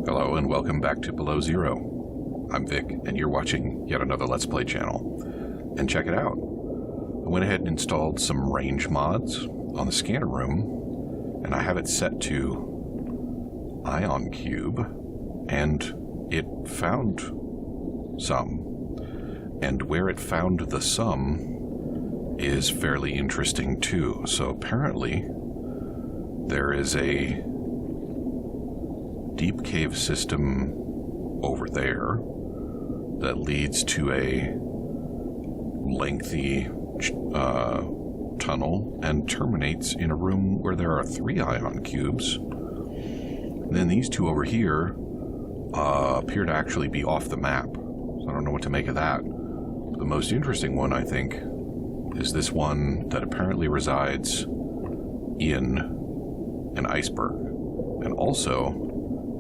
Hello and welcome back to Below Zero. I'm Vic and you're watching yet another Let's Play channel. And check it out. I went ahead and installed some range mods on the scanner room and I have it set to Ion Cube and it found some. And where it found the some is fairly interesting too. So apparently there is a deep cave system over there that leads to a lengthy tunnel and terminates in a room where there are 3 ion cubes. And then these 2 over here appear to actually be off the map. So I don't know what to make of that. The most interesting one, I think, is this one that apparently resides in an iceberg. And also,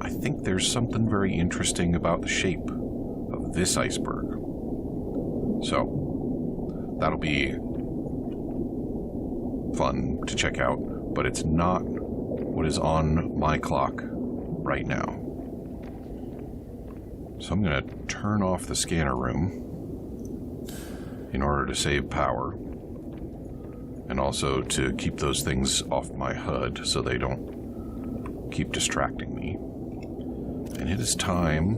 I think there's something very interesting about the shape of this iceberg. So, that'll be fun to check out, but it's not what is on my clock right now. So I'm going to turn off the scanner room in order to save power, and also to keep those things off my HUD so they don't keep distracting me. And it is time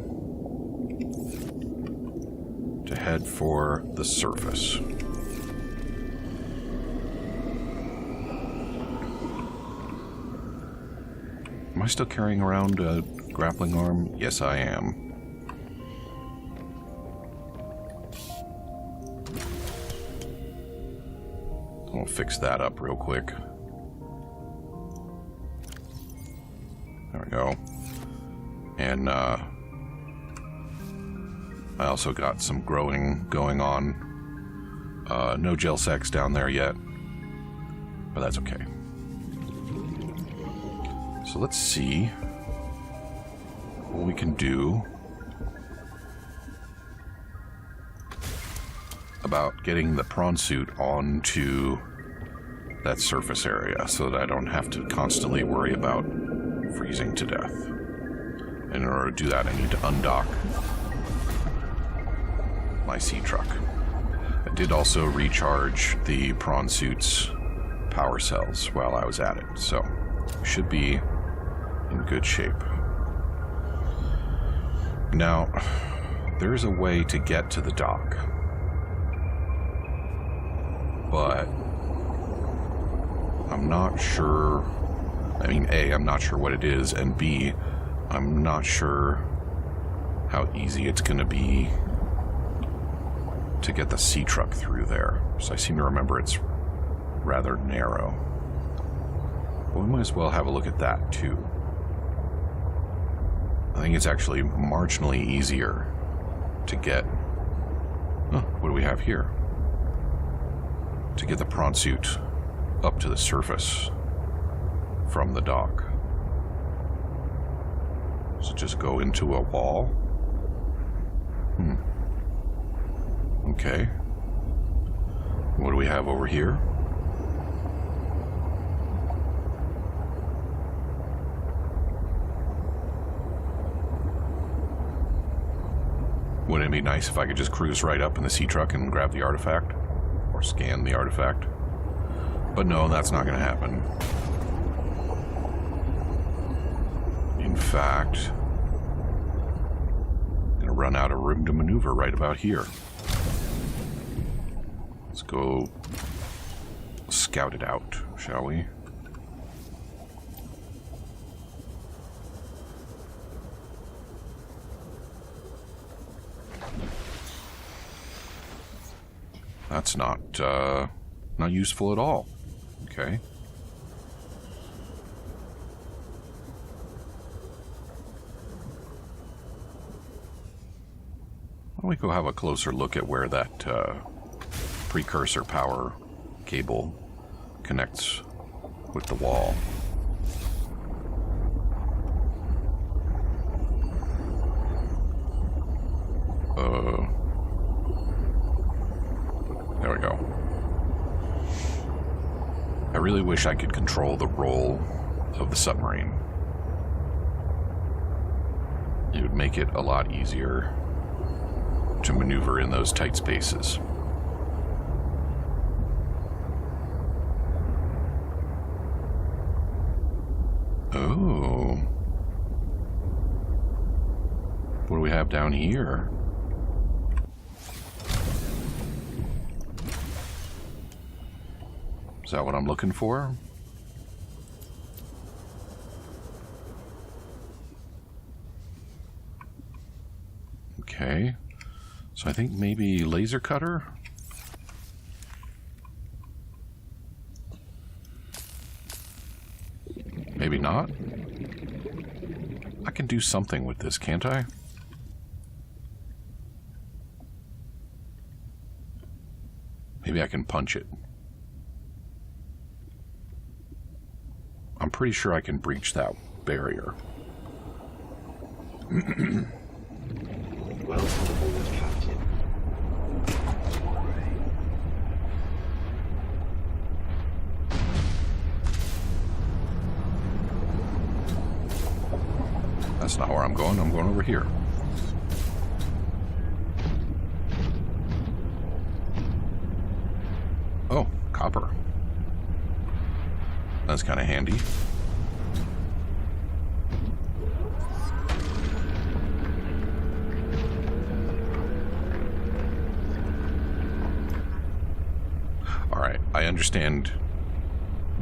to head for the surface. Am I still carrying around a grappling arm? Yes, I am. I'll fix that up real quick. There we go. And I also got some growing going on. No gel sex down there yet, but that's okay. So let's see what we can do about getting the prawn suit onto that surface area so that I don't have to constantly worry about freezing to death. And in order to do that, I need to undock my sea truck. I did also recharge the prawn suit's power cells while I was at it, so we should be in good shape. Now, there's a way to get to the dock, but I'm not sure. I mean, A, I'm not sure what it is, and B, I'm not sure how easy it's going to be to get the sea truck through there. So I seem to remember it's rather narrow. But we might as well have a look at that too. I think it's actually marginally easier to get... Oh, what do we have here? To get the prawn suit up to the surface from the dock. So just go into a wall? Okay. What do we have over here? Wouldn't it be nice if I could just cruise right up in the sea truck and grab the artifact? Or scan the artifact? But no, that's not going to happen. In fact, I'm going to run out of room to maneuver right about here. Let's go scout it out, shall we? That's not useful at all. Okay. Why don't we go have a closer look at where that precursor power cable connects with the wall. There we go. I really wish I could control the roll of the submarine. It would make it a lot easier to maneuver in those tight spaces. Oh. What do we have down here? Is that what I'm looking for? Okay. So I think maybe laser cutter? Maybe not. I can do something with this, can't I? Maybe I can punch it. I'm pretty sure I can breach that barrier. Welcome aboard, Captain. That's not where I'm going. I'm going over here. Oh, copper. That's kind of handy. Alright, I understand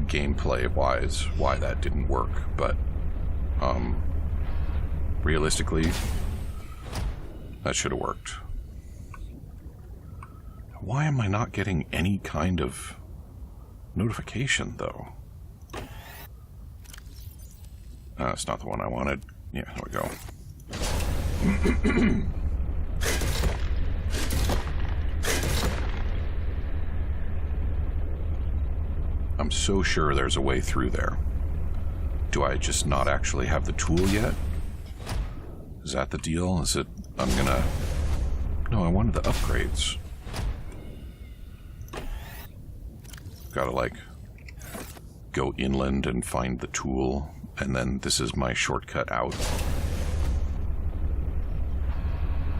gameplay-wise why that didn't work, but realistically, that should have worked. Why am I not getting any kind of notification, though? That's not the one I wanted. Yeah, there we go. I'm so sure there's a way through there. Do I just not actually have the tool yet? Is that the deal? Is it... I'm gonna... No, I wanted the upgrades. Gotta, like, go inland and find the tool, and then this is my shortcut out.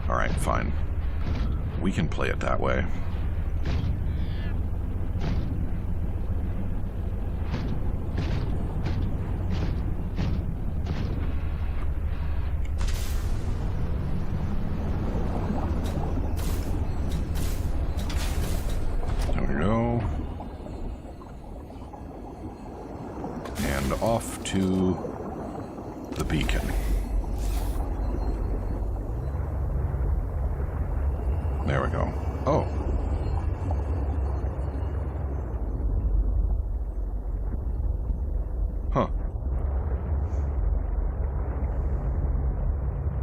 Alright, fine. We can play it that way. Off to the beacon. There we go. Oh. Huh.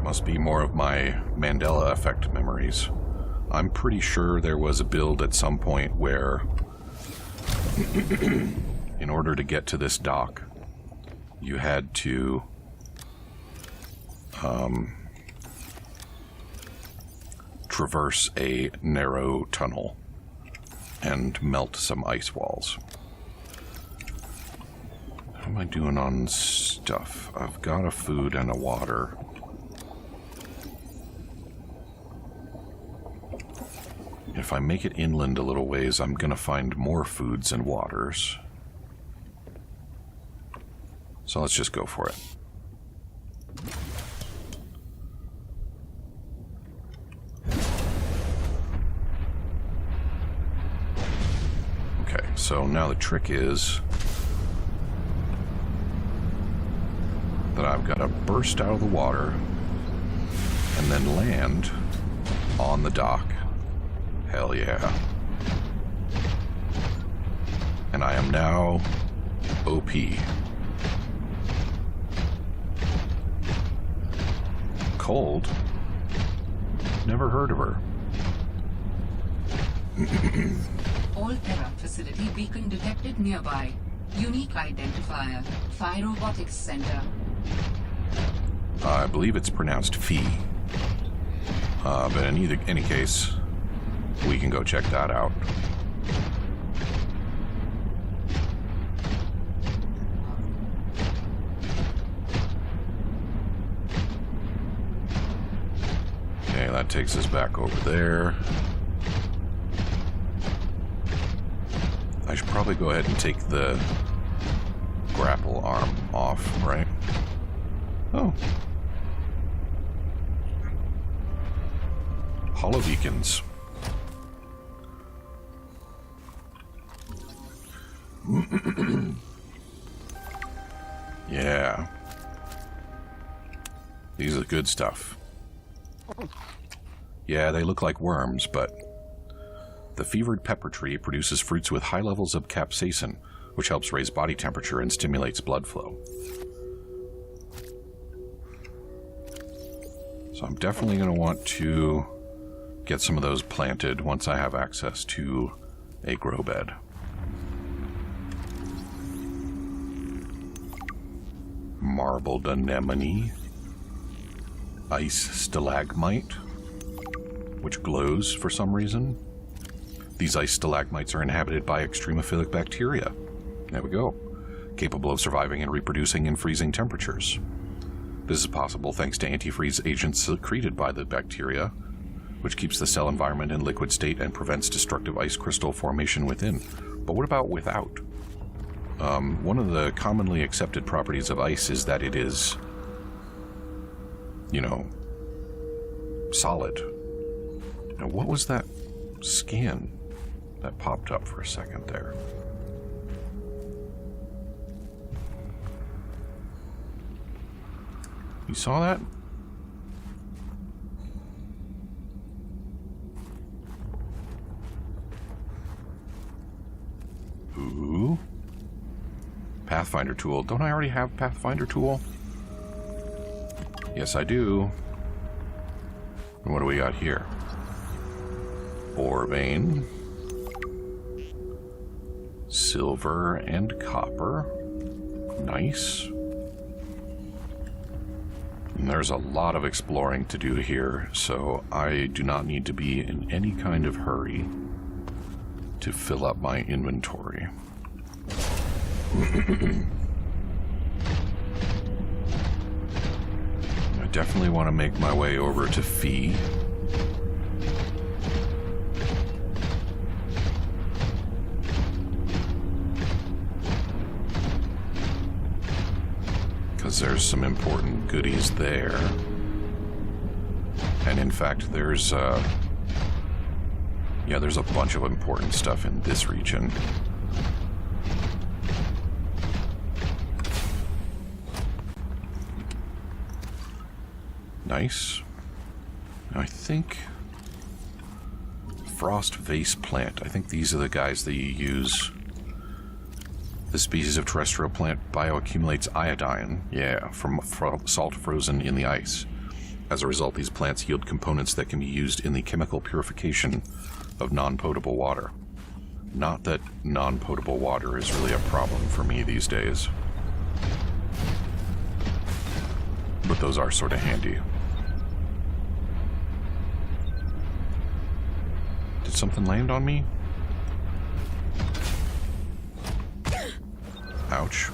Must be more of my Mandela effect memories. I'm pretty sure there was a build at some point where in order to get to this dock, you had to traverse a narrow tunnel and melt some ice walls. What am I doing on stuff? I've got a food and a water. If I make it inland a little ways, I'm gonna find more foods and waters. So let's just go for it. Okay, so now the trick is that I've got to burst out of the water and then land on the dock. Hell yeah. And I am now OP. Cold? Never heard of her. All Terra facility beacon detected nearby. Unique identifier. Phi Robotics Center. I believe it's pronounced Fee. But in any case, we can go check that out. That takes us back over there. I should probably go ahead and take the grapple arm off, right? Oh. Holobeacons. Yeah. These are good stuff. Yeah, they look like worms, but the fevered pepper tree produces fruits with high levels of capsaicin, which helps raise body temperature and stimulates blood flow. So I'm definitely going to want to get some of those planted once I have access to a grow bed. Marbled anemone. Ice stalagmite, which glows for some reason. These ice stalagmites are inhabited by extremophilic bacteria. There we go. Capable of surviving and reproducing in freezing temperatures. This is possible thanks to antifreeze agents secreted by the bacteria, which keeps the cell environment in liquid state and prevents destructive ice crystal formation within. But what about without? One of the commonly accepted properties of ice is that it is, you know, solid. Now, what was that scan that popped up for a second there? You saw that? Ooh. Pathfinder tool. Don't I already have Pathfinder tool? Yes, I do. And what do we got here? Ore vein. Silver and copper. Nice. And there's a lot of exploring to do here, so I do not need to be in any kind of hurry to fill up my inventory. I definitely want to make my way over to Fee. Because there's some important goodies there. And in fact, there's a bunch of important stuff in this region. Nice. Now I think frost vase plant. I think these are the guys that you use. This species of terrestrial plant bioaccumulates iodine, from salt frozen in the ice. As a result, these plants yield components that can be used in the chemical purification of non-potable water. Not that non-potable water is really a problem for me these days. But those are sort of handy. Did something land on me? Ouch.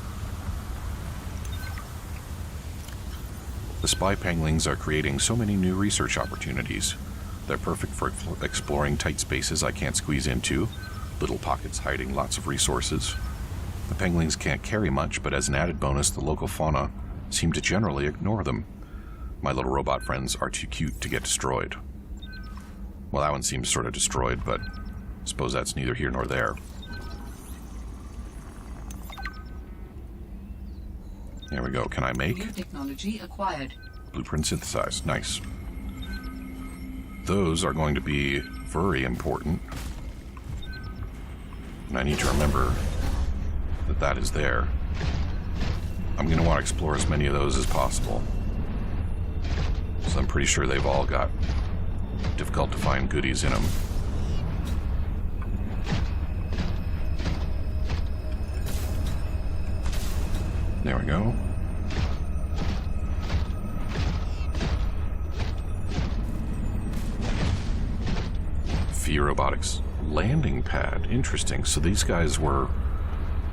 The spy panglings are creating so many new research opportunities. They're perfect for exploring tight spaces I can't squeeze into, little pockets hiding lots of resources. The panglings can't carry much, but as an added bonus, the local fauna seem to generally ignore them. My little robot friends are too cute to get destroyed. Well, that one seems sort of destroyed, but I suppose that's neither here nor there. There we go. Can I make? New technology acquired. Blueprint synthesized. Nice. Those are going to be very important. And I need to remember that that is there. I'm going to want to explore as many of those as possible. So I'm pretty sure they've all got difficult to find goodies in them. There we go. Fee Robotics landing pad. Interesting. So these guys were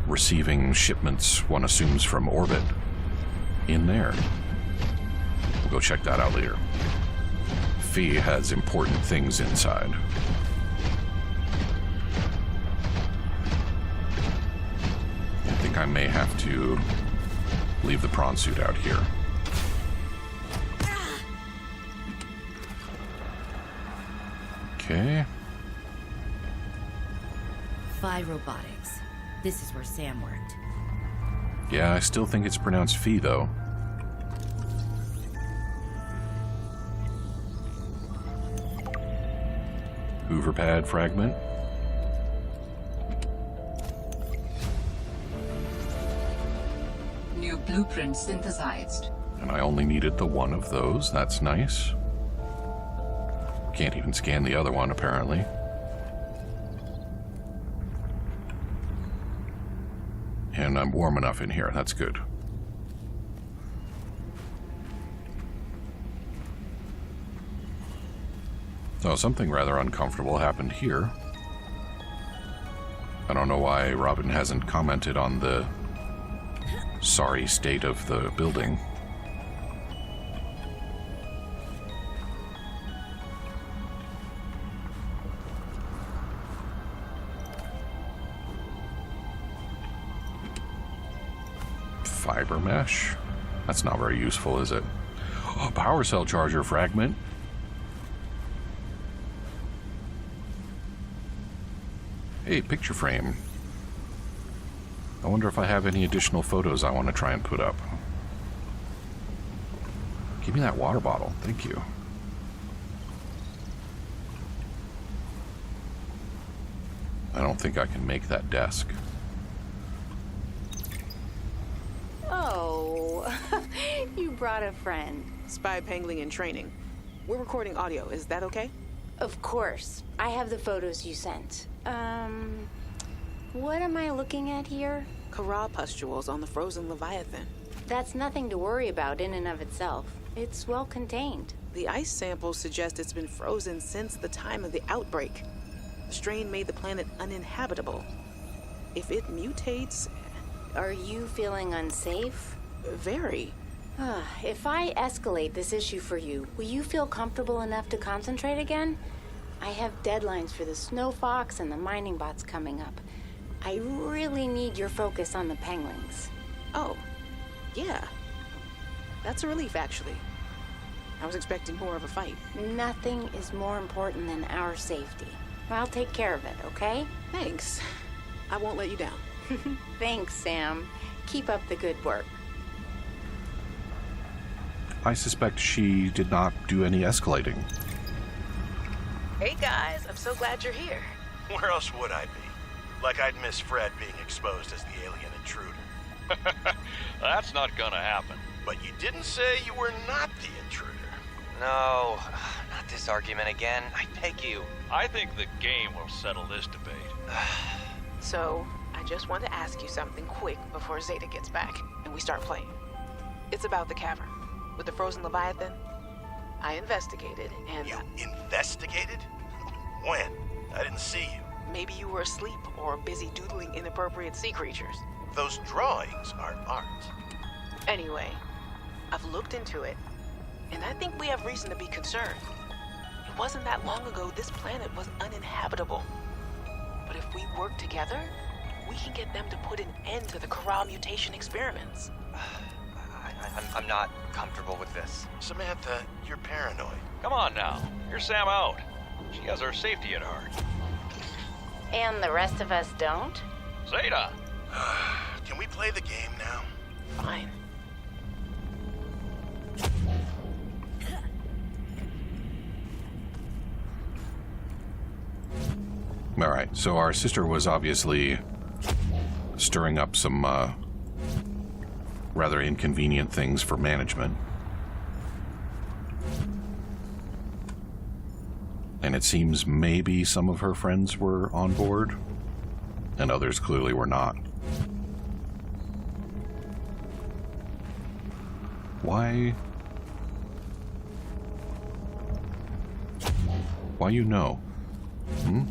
receiving shipments, one assumes, from orbit in there. We'll go check that out later. Fee has important things inside. I think I may have to leave the prawn suit out here. Okay. Phi Robotics. This is where Sam worked. Yeah, I still think it's pronounced Fee, though. Hoover pad fragment. New blueprint synthesized. And I only needed the one of those. That's nice. Can't even scan the other one, apparently. And I'm warm enough in here. That's good. So something rather uncomfortable happened here. I don't know why Robin hasn't commented on the sorry state of the building. Fiber mesh? That's not very useful, is it? Oh, power cell charger fragment. Hey, picture frame. I wonder if I have any additional photos I want to try and put up. Give me that water bottle. Thank you. I don't think I can make that desk. Oh, you brought a friend. Spy pangling and training. We're recording audio. Is that okay? Of course. I have the photos you sent. What am I looking at here? Corral pustules on the frozen Leviathan. That's nothing to worry about in and of itself. It's well contained. The ice samples suggest it's been frozen since the time of the outbreak. The strain made the planet uninhabitable. If it mutates... Are you feeling unsafe? Very. If I escalate this issue for you, will you feel comfortable enough to concentrate again? I have deadlines for the Snow Fox and the mining bots coming up. I really need your focus on the penguins. Oh, yeah. That's a relief, actually. I was expecting more of a fight. Nothing is more important than our safety. I'll take care of it, okay? Thanks. I won't let you down. Thanks, Sam. Keep up the good work. I suspect she did not do any escalating. Hey, guys. I'm so glad you're here. Where else would I be? Like I'd miss Fred being exposed as the alien intruder. That's not gonna happen. But you didn't say you were not the intruder. No, not this argument again. I beg you. I think the game will settle this debate. So, I just want to ask you something quick before Zeta gets back and we start playing. It's about the cavern. With the frozen Leviathan, I investigated and... You investigated? When? I didn't see you. Maybe you were asleep or busy doodling inappropriate sea creatures. Those drawings are art. Anyway, I've looked into it, and I think we have reason to be concerned. It wasn't that long ago this planet was uninhabitable. But if we work together, we can get them to put an end to the Corral mutation experiments. I'm not comfortable with this. Samantha, you're paranoid. Come on now. Hear Sam out. She has our safety at heart. And the rest of us don't? Zeta! Can we play the game now? Fine. All right, so our sister was obviously stirring up some rather inconvenient things for management. And it seems maybe some of her friends were on board, and others clearly were not. Why? Why you know? Hmm?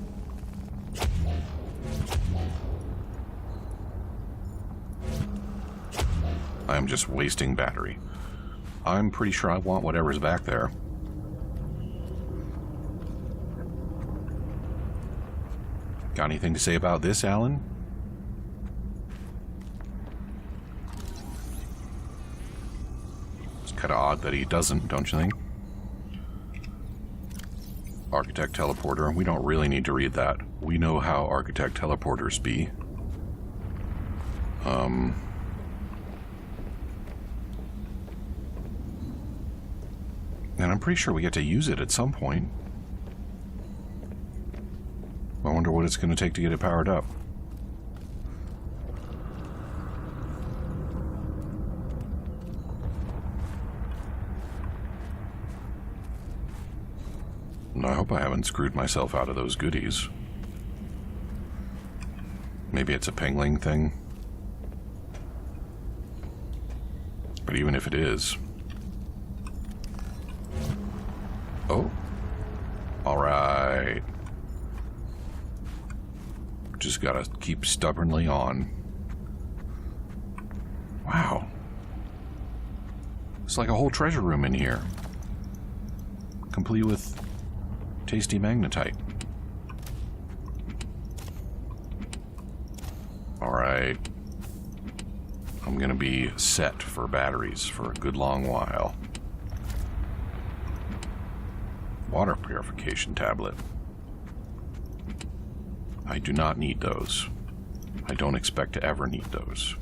I'm just wasting battery. I'm pretty sure I want whatever's back there. Got anything to say about this, Alan? It's kind of odd that he doesn't, don't you think? Architect teleporter. We don't really need to read that. We know how architect teleporters be. And I'm pretty sure we get to use it at some point. I wonder what it's going to take to get it powered up. And I hope I haven't screwed myself out of those goodies. Maybe it's a pingling thing. But even if it is... Oh. Alright. Just gotta keep stubbornly on. Wow. It's like a whole treasure room in here. Complete with tasty magnetite. Alright. I'm gonna be set for batteries for a good long while. Water purification tablet. I do not need those. I don't expect to ever need those.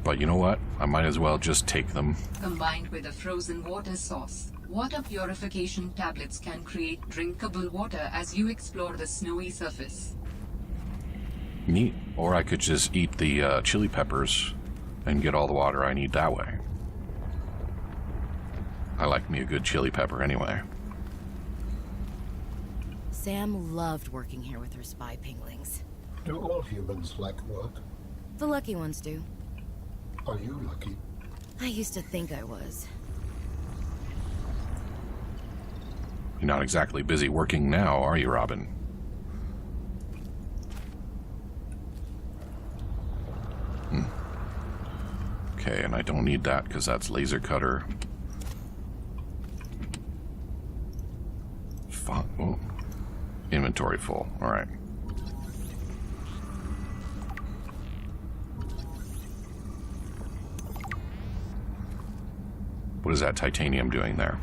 But you know what? I might as well just take them. Combined with a frozen water source, water purification tablets can create drinkable water as you explore the snowy surface. Neat. Or I could just eat the chili peppers and get all the water I need that way. I like me a good chili pepper anyway. Sam loved working here with her spy pinglings. Do all humans like work? The lucky ones do. Are you lucky? I used to think I was. You're not exactly busy working now, are you, Robin? Okay, and I don't need that because that's laser cutter. Oh. Inventory full. All right. What is that titanium doing there?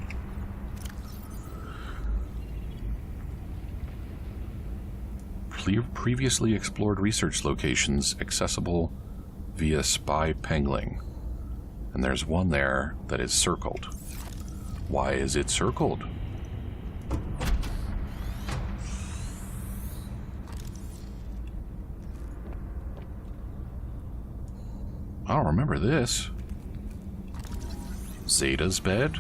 Previously explored research locations accessible via spy pingling. And there's one there that is circled. Why is it circled? I don't remember this. Zeta's bed?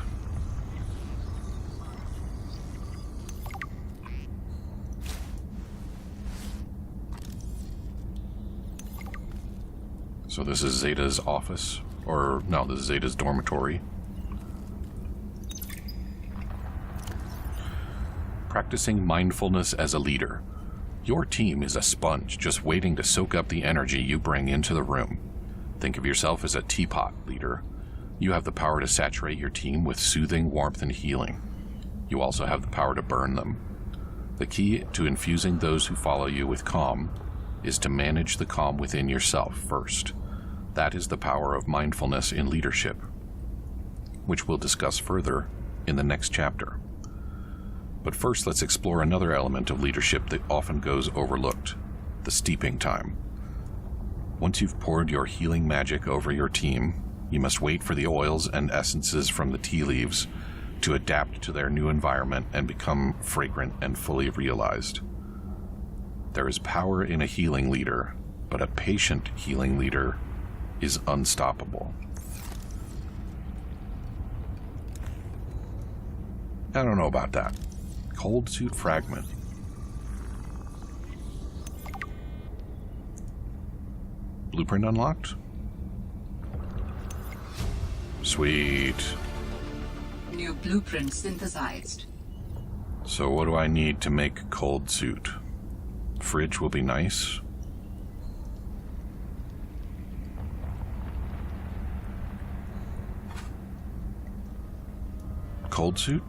So this is Zeta's office? Or, no, this is Zeta's dormitory. Practicing mindfulness as a leader. Your team is a sponge just waiting to soak up the energy you bring into the room. Think of yourself as a teapot, leader. You have the power to saturate your team with soothing warmth and healing. You also have the power to burn them. The key to infusing those who follow you with calm is to manage the calm within yourself first. That is the power of mindfulness in leadership, which we'll discuss further in the next chapter. But first, let's explore another element of leadership that often goes overlooked, the steeping time. Once you've poured your healing magic over your team, you must wait for the oils and essences from the tea leaves to adapt to their new environment and become fragrant and fully realized. There is power in a healing leader, but a patient healing leader is unstoppable. I don't know about that. Cold suit fragment. Blueprint unlocked? Sweet. New blueprint synthesized. So what do I need to make cold suit? Fridge will be nice. Cold suit?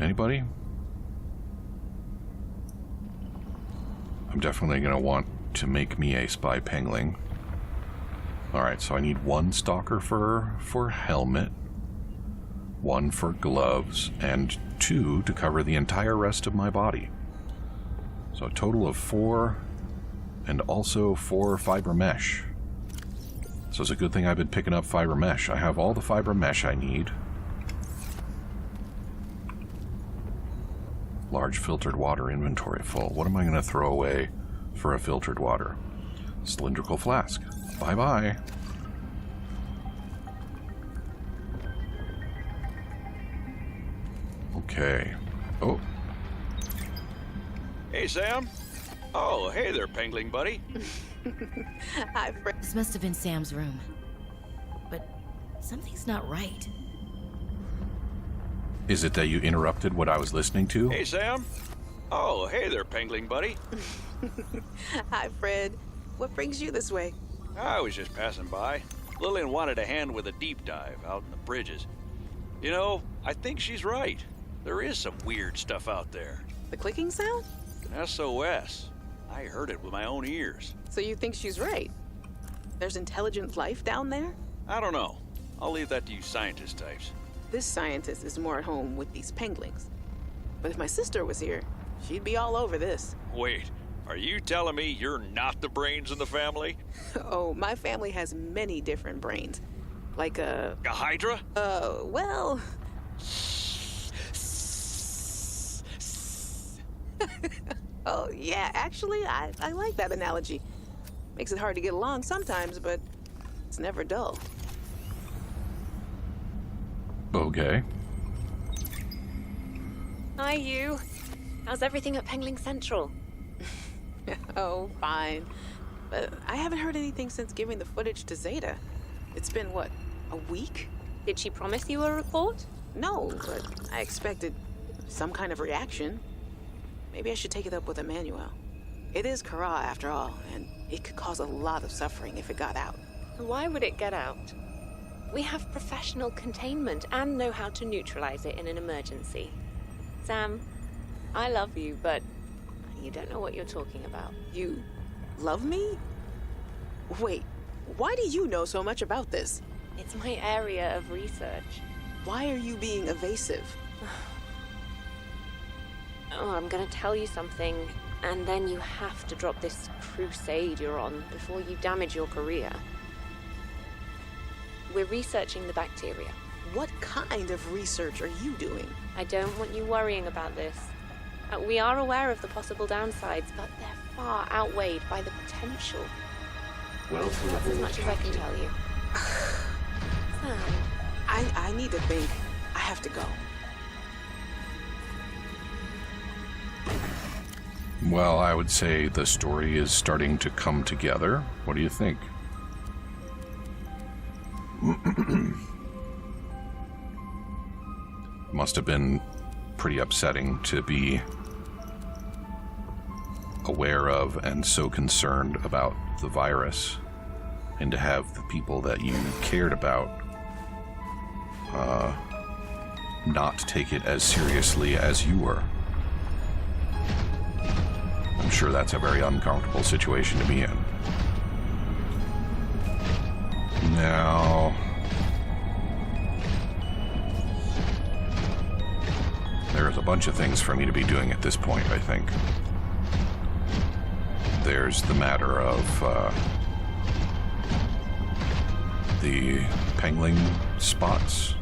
Anybody? I'm definitely going to want to make me a spy pengling. Alright, so I need 1 stalker fur for helmet, 1 for gloves, and 2 to cover the entire rest of my body. So a total of 4, and also 4 fiber mesh. So it's a good thing I've been picking up fiber mesh. I have all the fiber mesh I need. Large filtered water inventory full. What am I going to throw away for a filtered water? Cylindrical flask. Bye-bye. Okay. Oh. Hey, Sam. Oh, hey there, Pengling buddy. Hi, Fred. This must have been Sam's room. But something's not right. Is it that you interrupted what I was listening to? Hey, Sam. Oh, hey there, Pengling buddy. Hi, Fred. What brings you this way? I was just passing by. Lillian wanted a hand with a deep dive out in the bridges. You know, I think she's right. There is some weird stuff out there. The clicking sound? SOS. I heard it with my own ears. So you think she's right? There's intelligent life down there? I don't know. I'll leave that to you scientist types. This scientist is more at home with these penglings. But if my sister was here, she'd be all over this. Wait, are you telling me you're not the brains in the family? Oh, my family has many different brains. Like A Hydra? Well... Oh, yeah, actually, I like that analogy. Makes it hard to get along sometimes, but it's never dull. Okay. Hi, you. How's everything at Pengling Central? Oh, fine. But I haven't heard anything since giving the footage to Zeta. It's been, what, a week? Did she promise you a report? No, but I expected some kind of reaction. Maybe I should take it up with Emmanuel. It is Kara, after all, and it could cause a lot of suffering if it got out. Why would it get out? We have professional containment and know how to neutralize it in an emergency. Sam, I love you, but you don't know what you're talking about. You love me? Wait, why do you know so much about this? It's my area of research. Why are you being evasive? Oh, I'm gonna tell you something, and then you have to drop this crusade you're on before you damage your career. We're researching the bacteria. What kind of research are you doing? I don't want you worrying about this. We are aware of the possible downsides, but they're far outweighed by the potential. Well, That's as much as I can tell you. Sam. I need to think. I have to go. Well, I would say the story is starting to come together. What do you think? Must have been pretty upsetting to be aware of and so concerned about the virus, and to have the people that you cared about not take it as seriously as you were. I'm sure that's a very uncomfortable situation to be in. Now, there's a bunch of things for me to be doing at this point, I think. There's the matter of the pengling spots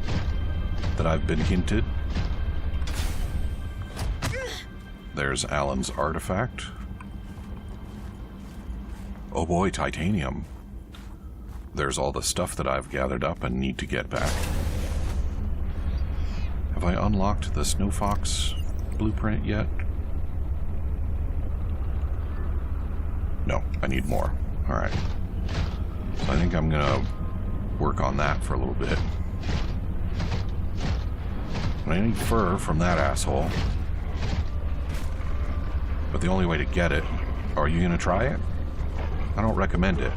that I've been hinted. There's Alan's artifact. Oh boy, titanium. There's all the stuff that I've gathered up and need to get back. Have I unlocked the Snow Fox blueprint yet? No, I need more. Alright. So I think I'm gonna work on that for a little bit. I need fur from that asshole. But the only way to get it... Are you gonna try it? I don't recommend it.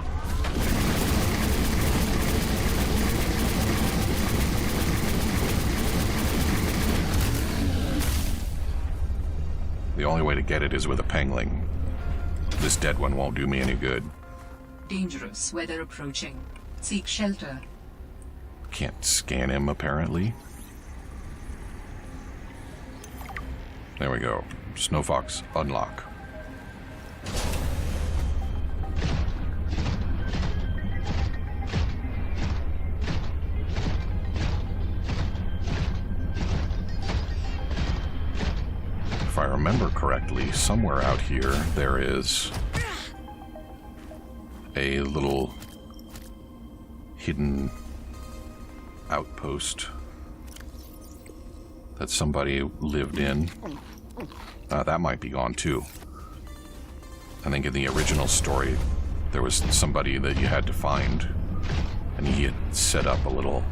The only way to get it is with a pengling. This dead one won't do me any good. Dangerous weather approaching. Seek shelter. Can't scan him, apparently. There we go. Snow Fox, unlock. If I remember correctly, somewhere out here there is a little hidden outpost that somebody lived in. That might be gone too. I think in the original story there was somebody that you had to find, and he had set up a little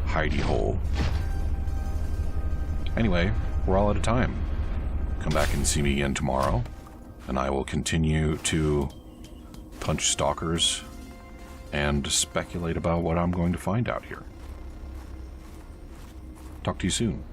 hidey hole. Anyway, we're all out of time. Come back and see me again tomorrow, and I will continue to punch stalkers and speculate about what I'm going to find out here. Talk to you soon.